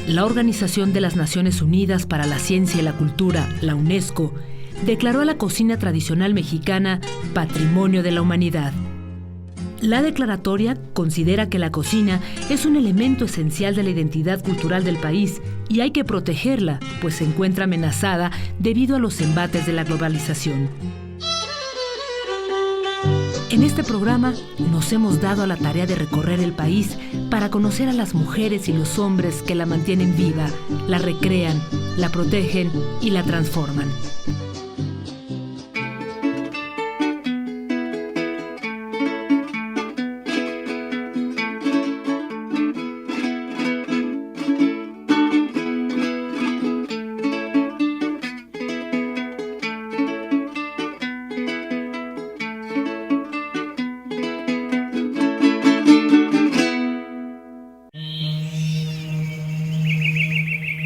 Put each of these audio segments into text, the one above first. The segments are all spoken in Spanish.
La Organización de las Naciones Unidas para la Ciencia y la Cultura, la UNESCO, declaró a la cocina tradicional mexicana Patrimonio de la Humanidad. La declaratoria considera que la cocina es un elemento esencial de la identidad cultural del país y hay que protegerla, pues se encuentra amenazada debido a los embates de la globalización. En este programa nos hemos dado a la tarea de recorrer el país para conocer a las mujeres y los hombres que la mantienen viva, la recrean, la protegen y la transforman.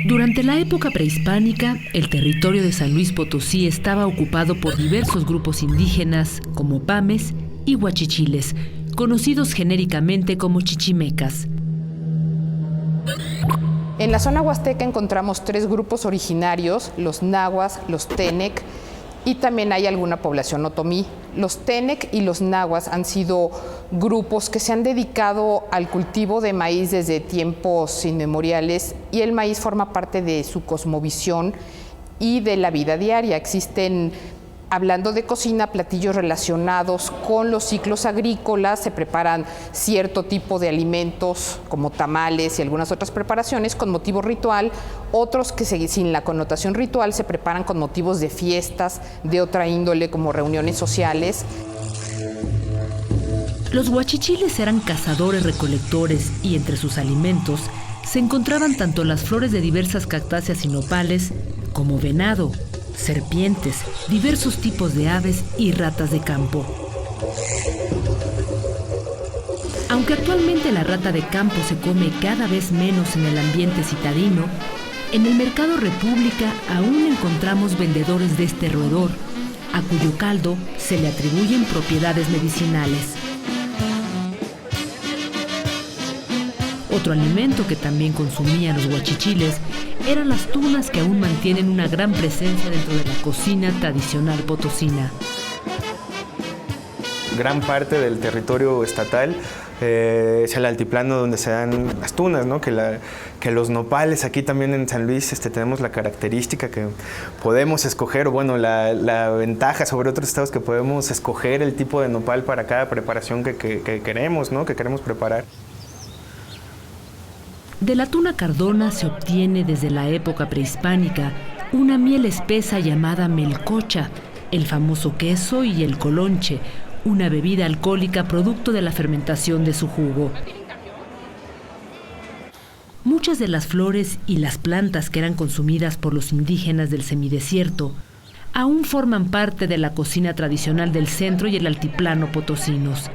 Durante la época prehispánica, el territorio de San Luis Potosí estaba ocupado por diversos grupos indígenas como pames y huachichiles, conocidos genéricamente como chichimecas. En la zona huasteca encontramos 3 grupos originarios, los nahuas, los tenec y también hay alguna población otomí. Los tenec y los nahuas han sido grupos que se han dedicado al cultivo de maíz desde tiempos inmemoriales y el maíz forma parte de su cosmovisión y de la vida diaria. Existen, hablando de cocina, platillos relacionados con los ciclos agrícolas, se preparan cierto tipo de alimentos como tamales y algunas otras preparaciones con motivo ritual, otros que sin la connotación ritual se preparan con motivos de fiestas de otra índole como reuniones sociales. Los huachichiles eran cazadores-recolectores y entre sus alimentos se encontraban tanto las flores de diversas cactáceas y nopales como venado, serpientes, diversos tipos de aves y ratas de campo. Aunque actualmente la rata de campo se come cada vez menos en el ambiente citadino, en el Mercado República aún encontramos vendedores de este roedor, a cuyo caldo se le atribuyen propiedades medicinales. Otro alimento que también consumían los huachichiles eran las tunas, que aún mantienen una gran presencia dentro de la cocina tradicional potosina. Gran parte del territorio estatal es el altiplano donde se dan las tunas, ¿no? Que los nopales, aquí también en San Luis tenemos la característica que podemos escoger, o bueno, la ventaja sobre otros estados que podemos escoger el tipo de nopal para cada preparación que queremos, ¿no? Que queremos preparar. De la tuna cardona se obtiene desde la época prehispánica una miel espesa llamada melcocha, el famoso queso y el colonche, una bebida alcohólica producto de la fermentación de su jugo. Muchas de las flores y las plantas que eran consumidas por los indígenas del semidesierto aún forman parte de la cocina tradicional del centro y el altiplano potosinos.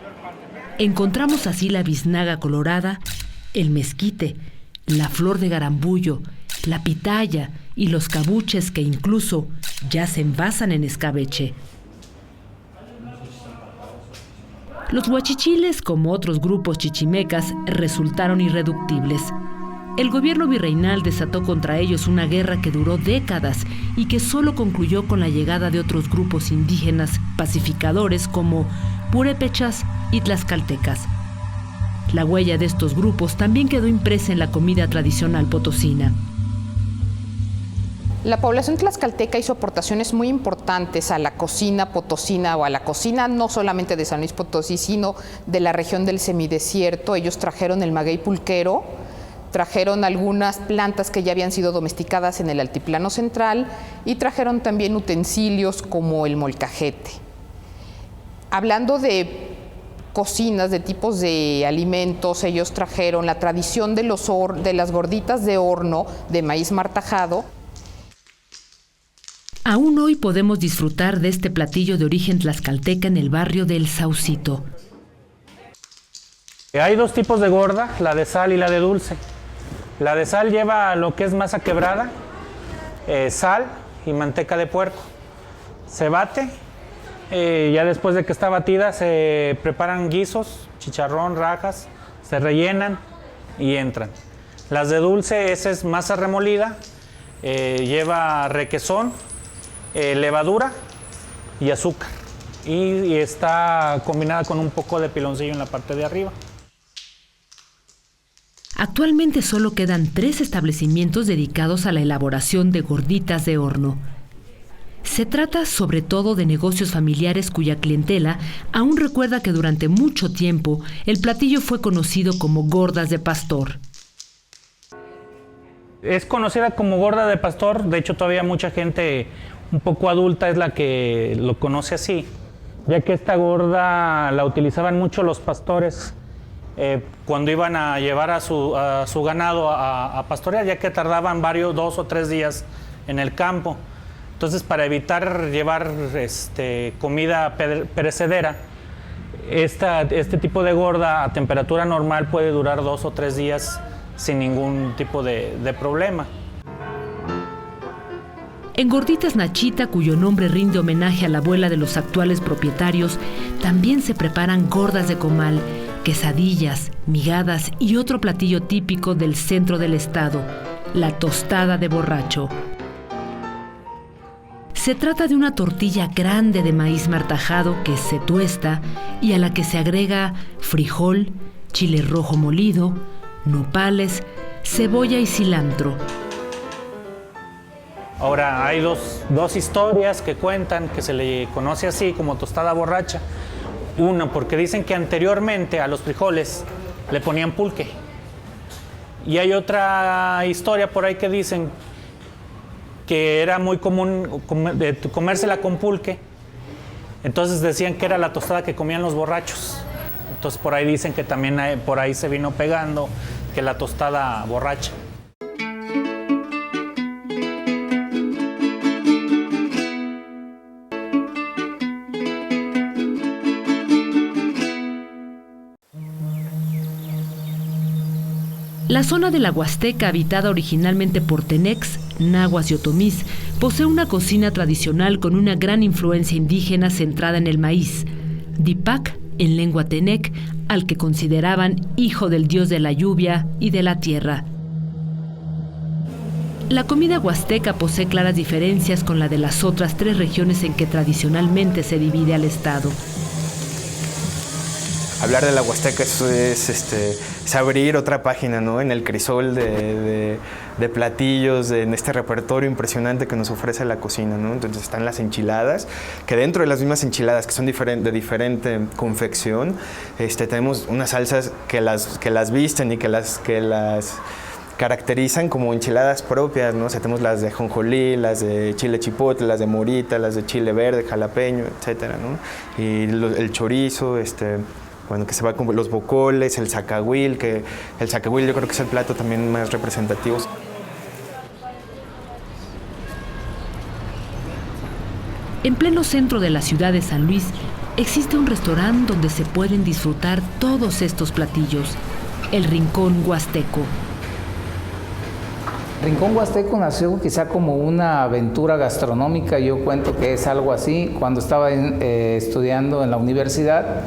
Encontramos así la biznaga colorada, el mezquite, la flor de garambullo, la pitaya y los cabuches que incluso ya se envasan en escabeche. Los huachichiles, como otros grupos chichimecas, resultaron irreductibles. El gobierno virreinal desató contra ellos una guerra que duró décadas y que solo concluyó con la llegada de otros grupos indígenas pacificadores como purépechas y tlaxcaltecas. La huella de estos grupos también quedó impresa en la comida tradicional potosina. La población tlaxcalteca hizo aportaciones muy importantes a la cocina potosina o a la cocina no solamente de San Luis Potosí, sino de la región del semidesierto. Ellos trajeron el maguey pulquero, trajeron algunas plantas que ya habían sido domesticadas en el altiplano central y trajeron también utensilios como el molcajete. Hablando de cocinas, de tipos de alimentos, ellos trajeron la tradición de las gorditas de horno de maíz martajado. Aún hoy podemos disfrutar de este platillo de origen tlaxcalteca en el barrio del Saucito. Hay 2 tipos de gorda, la de sal y la de dulce. La de sal lleva lo que es masa quebrada, sal y manteca de puerco. Se bate, ya después de que está batida se preparan guisos, chicharrón, rajas, se rellenan y entran. Las de dulce, esa es masa remolida, lleva requesón, levadura y azúcar. Y está combinada con un poco de piloncillo en la parte de arriba. Actualmente solo quedan 3 establecimientos dedicados a la elaboración de gorditas de horno. Se trata sobre todo de negocios familiares cuya clientela aún recuerda que durante mucho tiempo el platillo fue conocido como gordas de pastor. Es conocida como gorda de pastor, de hecho todavía mucha gente un poco adulta es la que lo conoce así, ya que esta gorda la utilizaban mucho los pastores cuando iban a llevar a su ganado a pastorear, ya que tardaban 2 o 3 días en el campo. Entonces, para evitar llevar comida perecedera, este tipo de gorda a temperatura normal puede durar 2 o 3 días sin ningún tipo de problema. En Gorditas Nachita, cuyo nombre rinde homenaje a la abuela de los actuales propietarios, también se preparan gordas de comal, quesadillas, migadas y otro platillo típico del centro del estado, la tostada de borracho. Se trata de una tortilla grande de maíz martajado que se tuesta y a la que se agrega frijol, chile rojo molido, nopales, cebolla y cilantro. Ahora, hay dos historias que cuentan que se le conoce así como tostada borracha. Una, porque dicen que anteriormente a los frijoles le ponían pulque. Y hay otra historia por ahí que dicen que era muy común comérsela con pulque. Entonces decían que era la tostada que comían los borrachos. Entonces por ahí dicen que también por ahí se vino pegando que la tostada borracha. La zona de la Huasteca, habitada originalmente por tenecs, nahuas y otomís, posee una cocina tradicional con una gran influencia indígena centrada en el maíz. Dipac, en lengua tenec, al que consideraban hijo del dios de la lluvia y de la tierra. La comida huasteca posee claras diferencias con la de las otras 3 regiones en que tradicionalmente se divide al estado. Hablar de la Huasteca es abrir otra página, ¿no? En el crisol de platillos, en este repertorio impresionante que nos ofrece la cocina, ¿no? Entonces están las enchiladas, que dentro de las mismas enchiladas, que son de diferente confección, tenemos unas salsas que las visten y que las caracterizan como enchiladas propias, ¿no? O sea, tenemos las de ajonjolí, las de chile chipotle, las de morita, las de chile verde, jalapeño, etcétera, ¿no? Y el chorizo, bueno, que se va con los bocoles, el zacahuil, que el zacahuil yo creo que es el plato también más representativo. En pleno centro de la ciudad de San Luis existe un restaurante donde se pueden disfrutar todos estos platillos, el Rincón Huasteco. Rincón Huasteco nació quizá como una aventura gastronómica, yo cuento que es algo así. Cuando estaba estudiando en la universidad,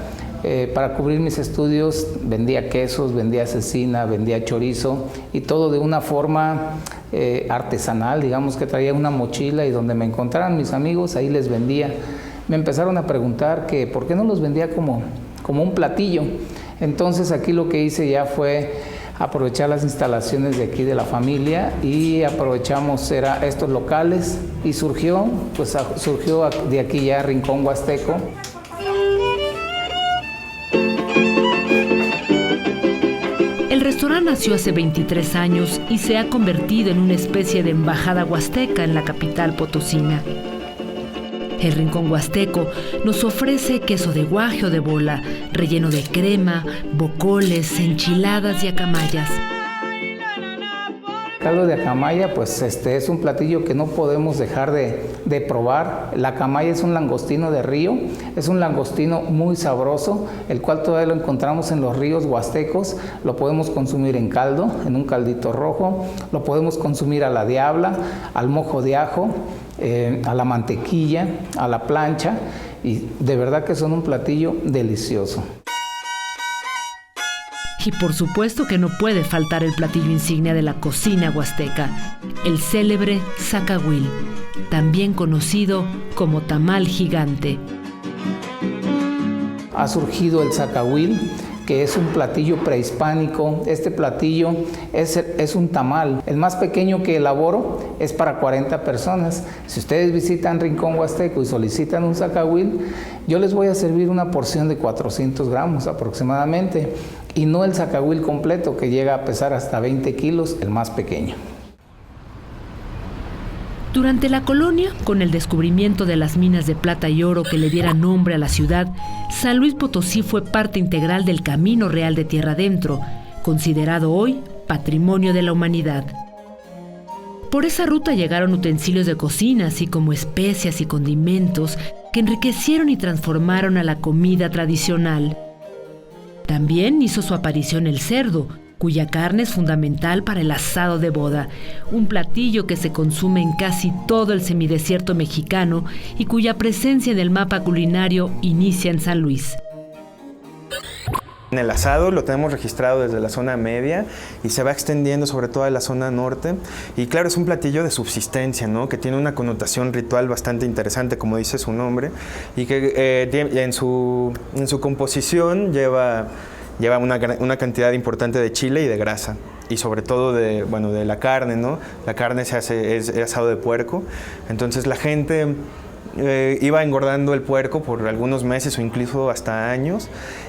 para cubrir mis estudios vendía quesos, vendía cecina, vendía chorizo y todo de una forma artesanal, digamos que traía una mochila y donde me encontraran mis amigos ahí les vendía. Me empezaron a preguntar que por qué no los vendía como un platillo. Entonces aquí lo que hice ya fue aprovechar las instalaciones de aquí de la familia y aprovechamos estos locales y surgió de aquí ya Rincón Huasteco. El restaurante nació hace 23 años y se ha convertido en una especie de embajada huasteca en la capital potosina. El Rincón Huasteco nos ofrece queso de guaje o de bola, relleno de crema, bocoles, enchiladas y acamayas. El caldo de acamaya, pues es un platillo que no podemos dejar de probar. La acamaya es un langostino de río, es un langostino muy sabroso, el cual todavía lo encontramos en los ríos huastecos. Lo podemos consumir en caldo, en un caldito rojo, lo podemos consumir a la diabla, al mojo de ajo, a la mantequilla, a la plancha, y de verdad que son un platillo delicioso. Y por supuesto que no puede faltar el platillo insignia de la cocina huasteca, el célebre zacahuil, también conocido como tamal gigante. Ha surgido el zacahuil, que es un platillo prehispánico. Este platillo es un tamal. El más pequeño que elaboro es para 40 personas. Si ustedes visitan Rincón Huasteco y solicitan un zacahuil, yo les voy a servir una porción de 400 gramos aproximadamente, y no el zacahuil completo, que llega a pesar hasta 20 kilos, el más pequeño. Durante la colonia, con el descubrimiento de las minas de plata y oro que le dieran nombre a la ciudad, San Luis Potosí fue parte integral del Camino Real de Tierra Adentro, considerado hoy Patrimonio de la Humanidad. Por esa ruta llegaron utensilios de cocina, así como especias y condimentos que enriquecieron y transformaron a la comida tradicional. También hizo su aparición el cerdo, cuya carne es fundamental para el asado de boda, un platillo que se consume en casi todo el semidesierto mexicano y cuya presencia en el mapa culinario inicia en San Luis. En el asado lo tenemos registrado desde la zona media y se va extendiendo sobre todo a la zona norte. Y claro, es un platillo de subsistencia, ¿no? Que tiene una connotación ritual bastante interesante, como dice su nombre, y que en su composición lleva una cantidad importante de chile y de grasa, y sobre todo de la carne, ¿no? La carne es asado de puerco, entonces la gente iba engordando el puerco por algunos meses o incluso hasta años,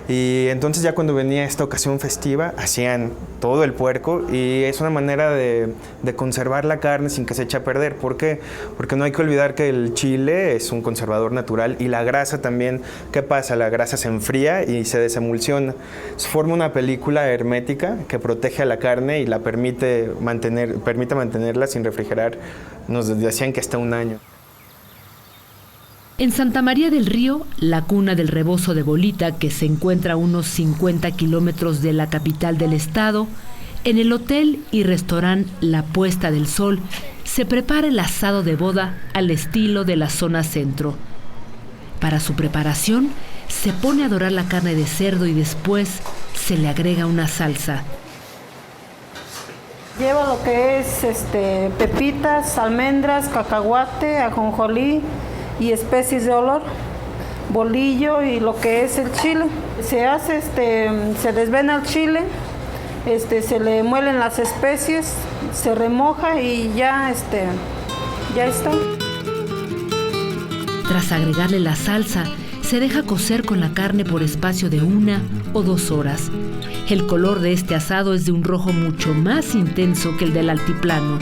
y entonces ya cuando venía esta ocasión festiva hacían todo el puerco, y es una manera de conservar la carne sin que se eche a perder. ¿Por qué? Porque no hay que olvidar que el chile es un conservador natural, y la grasa también. ¿Qué pasa? La grasa se enfría y se desemulsiona. Se forma una película hermética que protege a la carne y la permite mantenerla sin refrigerar. Nos decían que hasta un año. En Santa María del Río, la cuna del rebozo de bolita, que se encuentra a unos 50 kilómetros de la capital del estado, en el hotel y restaurante La Puesta del Sol, se prepara el asado de boda al estilo de la zona centro. Para su preparación, se pone a dorar la carne de cerdo y después se le agrega una salsa. Lleva lo que es pepitas, almendras, cacahuate, ajonjolí y especies de olor, bolillo y lo que es el chile. Se hace, se desvena el chile, se le muelen las especies, se remoja y ya está. Tras agregarle la salsa, se deja cocer con la carne por espacio de 1 o 2 horas. El color de este asado es de un rojo mucho más intenso que el del altiplano.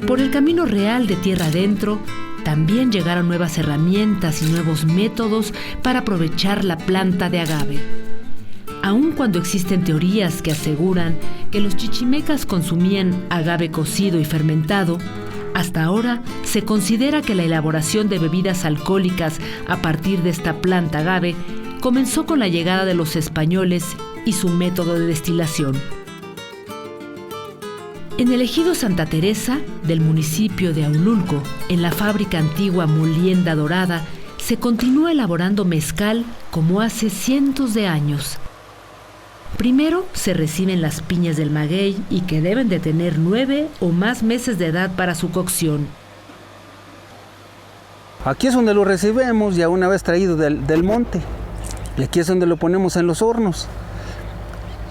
Por el Camino Real de Tierra Adentro, también llegaron nuevas herramientas y nuevos métodos para aprovechar la planta de agave. Aun cuando existen teorías que aseguran que los chichimecas consumían agave cocido y fermentado, hasta ahora se considera que la elaboración de bebidas alcohólicas a partir de esta planta agave comenzó con la llegada de los españoles y su método de destilación. En el ejido Santa Teresa del municipio de Aululco, en la fábrica antigua Molienda Dorada, se continúa elaborando mezcal como hace cientos de años. Primero se reciben las piñas del maguey y que deben de tener 9 o más meses de edad para su cocción. Aquí es donde lo recibimos ya una vez traído del monte, y aquí es donde lo ponemos en los hornos.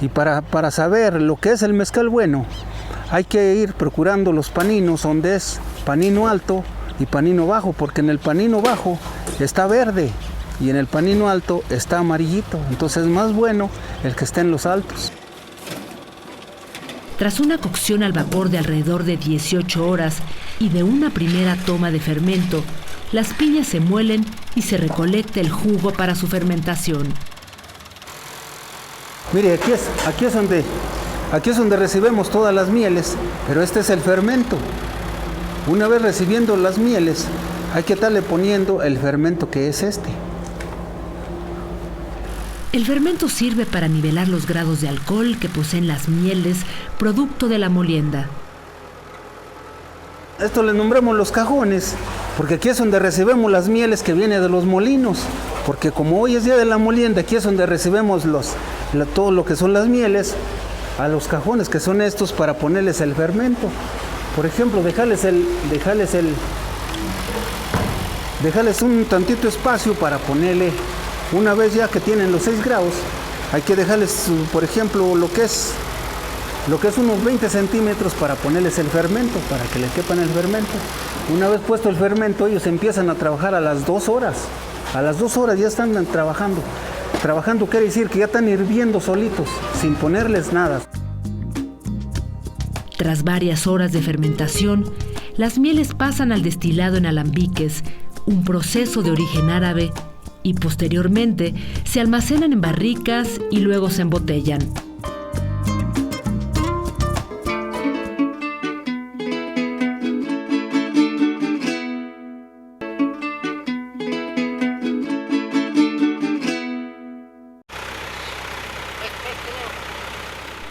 Y para saber lo que es el mezcal bueno, hay que ir procurando los paninos, donde es panino alto y panino bajo, porque en el panino bajo está verde y en el panino alto está amarillito. Entonces es más bueno el que está en los altos. Tras una cocción al vapor de alrededor de 18 horas y de una primera toma de fermento, las piñas se muelen y se recolecta el jugo para su fermentación. Mire, aquí es donde recibimos todas las mieles, pero este es el fermento. Una vez recibiendo las mieles, hay que estarle poniendo el fermento que es este. El fermento sirve para nivelar los grados de alcohol que poseen las mieles, producto de la molienda. Esto le nombramos los cajones. porque aquí es donde recibimos las mieles que vienen de los molinos, porque como hoy es día de la molienda, aquí es donde recibimos todo lo que son las mieles a los cajones, que son estos, para ponerles el fermento. Por ejemplo, dejarles un tantito espacio para ponerle, una vez ya que tienen los 6 grados, hay que dejarles, por ejemplo, lo que es unos 20 centímetros para ponerles el fermento, para que le quepan el fermento. Una vez puesto el fermento, ellos empiezan a trabajar a las 2 horas. A las 2 horas ya están trabajando. Trabajando quiere decir que ya están hirviendo solitos, sin ponerles nada. Tras varias horas de fermentación, las mieles pasan al destilado en alambiques, un proceso de origen árabe, y posteriormente se almacenan en barricas y luego se embotellan.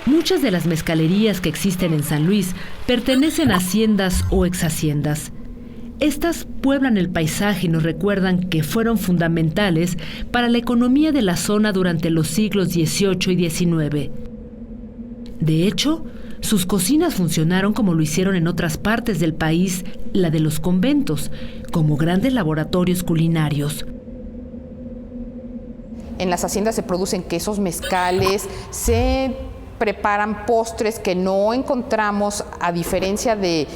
Muchas de las mezcalerías que existen en San Luis pertenecen a haciendas o exhaciendas. Estas pueblan el paisaje y nos recuerdan que fueron fundamentales para la economía de la zona durante los siglos XVIII y XIX. De hecho, sus cocinas funcionaron como lo hicieron en otras partes del país, la de los conventos, como grandes laboratorios culinarios. En las haciendas se producen quesos, mezcales, se preparan postres que no encontramos, a diferencia de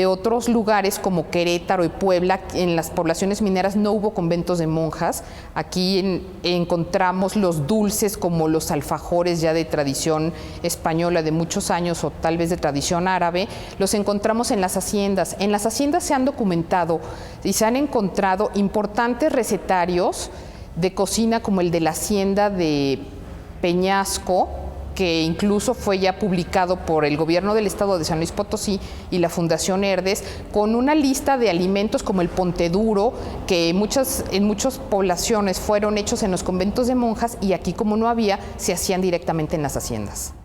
otros lugares como Querétaro y Puebla. En las poblaciones mineras no hubo conventos de monjas. Aquí encontramos los dulces como los alfajores, ya de tradición española de muchos años o tal vez de tradición árabe. Los encontramos en las haciendas. En las haciendas se han documentado y se han encontrado importantes recetarios de cocina, como el de la hacienda de Peñasco, que incluso fue ya publicado por el gobierno del estado de San Luis Potosí y la Fundación Herdes, con una lista de alimentos como el ponte duro, que en muchas poblaciones fueron hechos en los conventos de monjas, y aquí, como no había, se hacían directamente en las haciendas.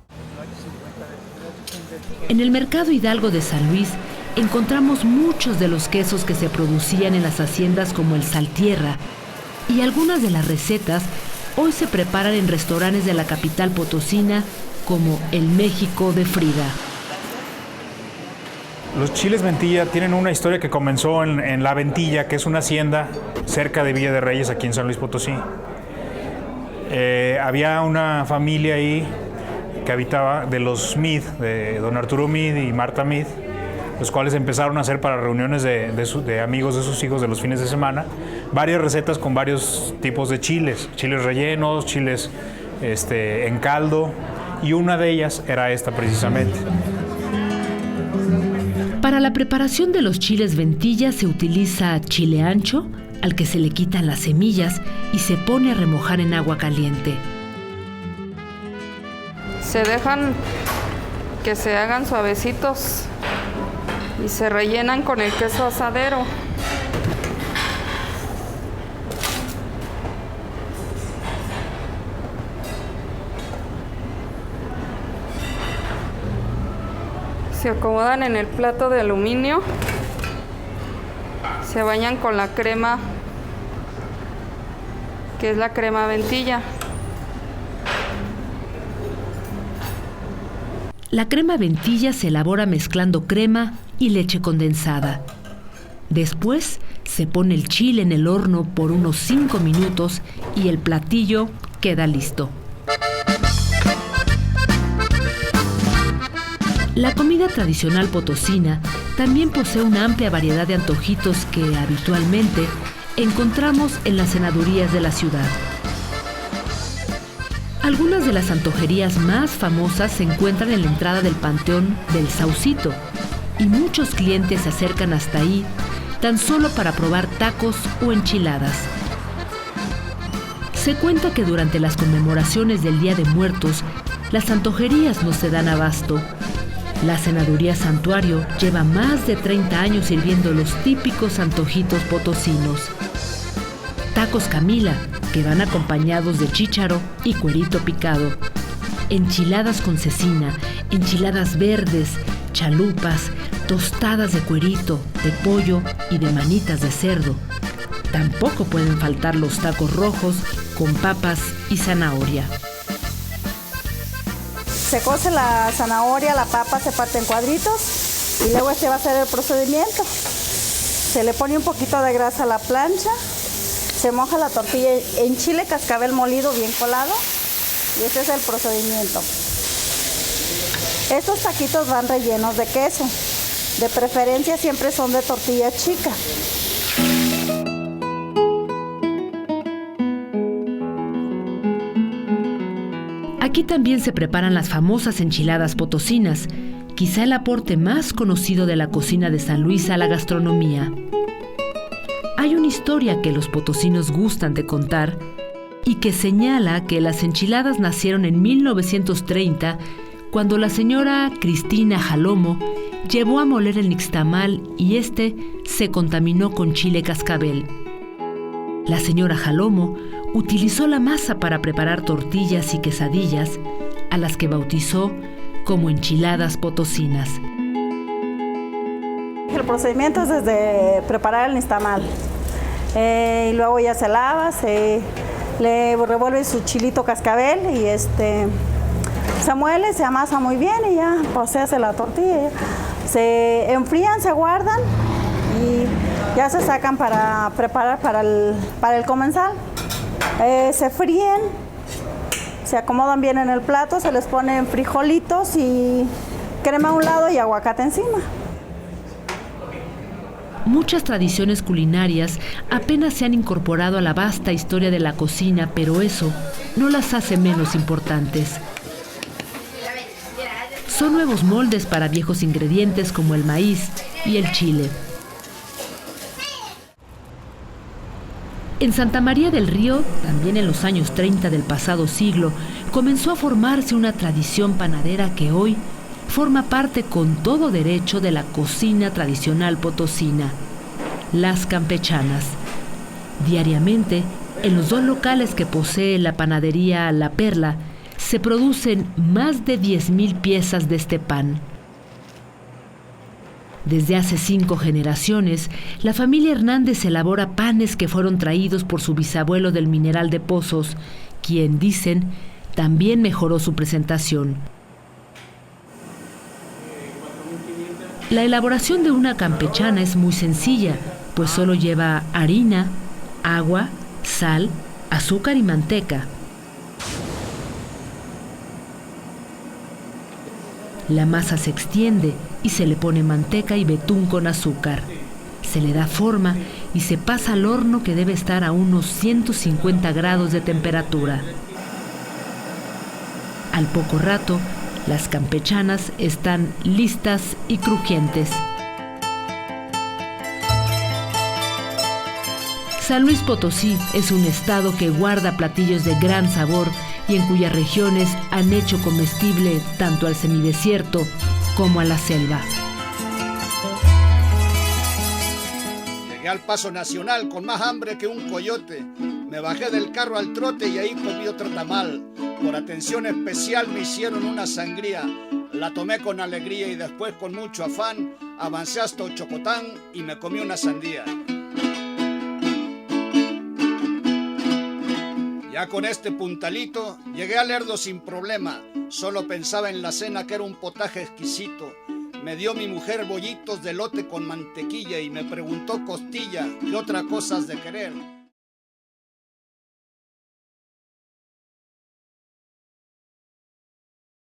En el Mercado Hidalgo de San Luis encontramos muchos de los quesos que se producían en las haciendas, como el saltierra, y algunas de las recetas hoy se preparan en restaurantes de la capital potosina, como el México de Frida. Los chiles Ventilla tienen una historia que comenzó en La Ventilla, que es una hacienda cerca de Villa de Reyes, aquí en San Luis Potosí. Había una familia ahí que habitaba, de los Mid, de don Arturo Mid y Marta Mid, los cuales empezaron a hacer para reuniones de amigos de sus hijos de los fines de semana, varias recetas con varios tipos de chiles rellenos, chiles en caldo, y una de ellas era esta precisamente. Para la preparación de los chiles Ventilla se utiliza chile ancho, al que se le quitan las semillas y se pone a remojar en agua caliente. Se dejan que se hagan suavecitos y se rellenan con el queso asadero. Se acomodan en el plato de aluminio, se bañan con la crema, que es la crema Ventilla. La crema Ventilla se elabora mezclando crema y leche condensada. Después se pone el chile en el horno por unos 5 minutos y el platillo queda listo. La comida tradicional potosina también posee una amplia variedad de antojitos que habitualmente encontramos en las cenadurías de la ciudad. Algunas de las antojerías más famosas se encuentran en la entrada del Panteón del Saucito, y muchos clientes se acercan hasta ahí tan solo para probar tacos o enchiladas. Se cuenta que durante las conmemoraciones del Día de Muertos, las antojerías no se dan abasto. La cenaduría Santuario lleva más de 30 años sirviendo los típicos antojitos potosinos. Tacos Camila, que van acompañados de chícharo y cuerito picado. Enchiladas con cecina, enchiladas verdes, chalupas, tostadas de cuerito, de pollo y de manitas de cerdo. Tampoco pueden faltar los tacos rojos con papas y zanahoria. Se cose la zanahoria, la papa se parte en cuadritos y luego va a ser el procedimiento. Se le pone un poquito de grasa a la plancha, se moja la tortilla en chile cascabel molido bien colado y ese es el procedimiento. Estos taquitos van rellenos de queso, de preferencia siempre son de tortilla chica. Aquí también se preparan las famosas enchiladas potosinas, quizá el aporte más conocido de la cocina de San Luis a la gastronomía. Hay una historia que los potosinos gustan de contar y que señala que las enchiladas nacieron en 1930 cuando la señora Cristina Jalomo llevó a moler el nixtamal y este se contaminó con chile cascabel. La señora Jalomo utilizó la masa para preparar tortillas y quesadillas, a las que bautizó como enchiladas potosinas. El procedimiento es desde preparar el nixtamal. Y luego ya se lava, se le revuelve su chilito cascabel y se muele, se amasa muy bien y ya pues se hace la tortilla. Se enfrían, se guardan y ya se sacan para preparar para el comensal. Se fríen, se acomodan bien en el plato, se les ponen frijolitos y crema a un lado y aguacate encima. Muchas tradiciones culinarias apenas se han incorporado a la vasta historia de la cocina, pero eso no las hace menos importantes. Son nuevos moldes para viejos ingredientes como el maíz y el chile. En Santa María del Río, también en los años 30 del pasado siglo, comenzó a formarse una tradición panadera que hoy forma parte con todo derecho de la cocina tradicional potosina, las campechanas. Diariamente, en los dos locales que posee la panadería La Perla, se producen más de 10,000 piezas de este pan. Desde hace 5 generaciones, la familia Hernández elabora panes que fueron traídos por su bisabuelo del Mineral de Pozos, quien, dicen, también mejoró su presentación. La elaboración de una campechana es muy sencilla, pues solo lleva harina, agua, sal, azúcar y manteca. La masa se extiende y se le pone manteca y betún con azúcar. Se le da forma y se pasa al horno que debe estar a unos 150 grados de temperatura. Al poco rato, las campechanas están listas y crujientes. San Luis Potosí es un estado que guarda platillos de gran sabor y en cuyas regiones han hecho comestible tanto al semidesierto como a la selva. Llegué al Paso Nacional con más hambre que un coyote. Me bajé del carro al trote y ahí comí otro tamal. Por atención especial me hicieron una sangría. La tomé con alegría y después con mucho afán avancé hasta Ochocotán y me comí una sandía. Ya con este puntalito llegué al Lerdo sin problema. Solo pensaba en la cena que era un potaje exquisito. Me dio mi mujer bollitos de elote con mantequilla y me preguntó costilla, ¿qué otra cosa has de querer?